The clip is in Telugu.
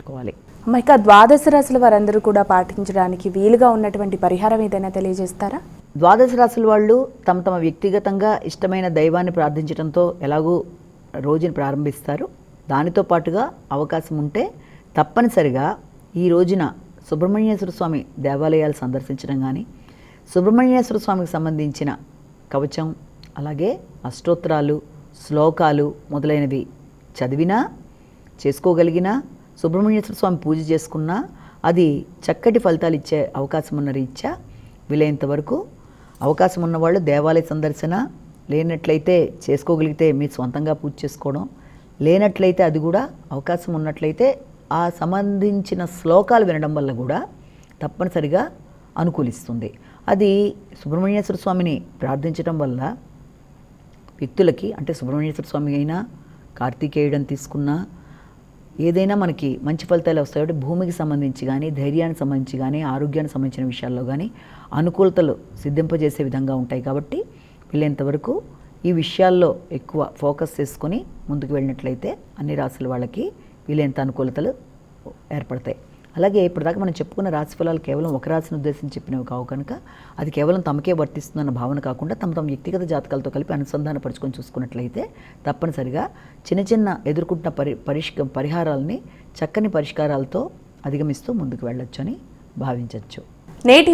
పెట్టుకోవాలి. ఇక ద్వాదశ రాశుల వారందరూ కూడా పాటించడానికి వీలుగా ఉన్నటువంటి పరిహారం ఏదైనా తెలియజేస్తారా? ద్వాదశ రాశుల వాళ్ళు తమ తమ వ్యక్తిగతంగా ఇష్టమైన దైవాన్ని ప్రార్థించడంతో ఎలాగూ రోజుని ప్రారంభిస్తారు. దానితో పాటుగా అవకాశం ఉంటే తప్పనిసరిగా ఈ రోజున సుబ్రహ్మణ్యేశ్వర స్వామి దేవాలయాలు సందర్శించడం కానీ, సుబ్రహ్మణ్యేశ్వర స్వామికి సంబంధించిన కవచం, అలాగే అష్టోత్తరాలు, శ్లోకాలు మొదలైనవి చదివినా, చేసుకోగలిగినా, సుబ్రహ్మణ్యేశ్వర స్వామి పూజ చేసుకున్నా అది చక్కటి ఫలితాలు ఇచ్చే అవకాశం ఉన్న రీత్యా వీలైనంత వరకు అవకాశం ఉన్నవాళ్ళు దేవాలయ సందర్శన, లేనట్లయితే చేసుకోగలిగితే మీరు సొంతంగా పూజ చేసుకోవడం, లేనట్లయితే అది కూడా అవకాశం ఉన్నట్లయితే ఆ సంబంధించిన శ్లోకాలు వినడం వల్ల కూడా తప్పనిసరిగా అనుకూలిస్తుంది. అది సుబ్రహ్మణ్యేశ్వర స్వామిని ప్రార్థించడం వల్ల వ్యక్తులకి, అంటే సుబ్రహ్మణ్యేశ్వర స్వామి అయినా కార్తికేయుడని తీసుకున్నా ఏదైనా మనకి మంచి ఫలితాలు వస్తాయి. కాబట్టి భూమికి సంబంధించి కానీ, ధైర్యానికి సంబంధించి కానీ, ఆరోగ్యానికి సంబంధించిన విషయాల్లో కానీ అనుకూలతలు సిద్ధింపజేసే విధంగా ఉంటాయి. కాబట్టి వీలైనంతవరకు ఈ విషయాల్లో ఎక్కువ ఫోకస్ చేసుకొని ముందుకు వెళ్ళినట్లయితే అన్ని రాశుల వాళ్ళకి వీలైనంత అనుకూలతలు ఏర్పడతాయి. అలాగే ఇప్పటిదాకా మనం చెప్పుకున్న రాశి ఫలాలు కేవలం ఒక రాశిని ఉద్దేశించి చెప్పినవి కావు కనుక అది కేవలం తమకే వర్తిస్తుందన్న భావన కాకుండా తమ తమ వ్యక్తిగత జాతకాలతో కలిపి అనుసంధానపరుచుకొని చూసుకున్నట్లయితే తప్పనిసరిగా చిన్న చిన్న ఎదుర్కొంటున్న పరిహారాలని చక్కని పరిష్కారాలతో అధిగమిస్తూ ముందుకు వెళ్ళొచ్చు అని భావించవచ్చు. నేటి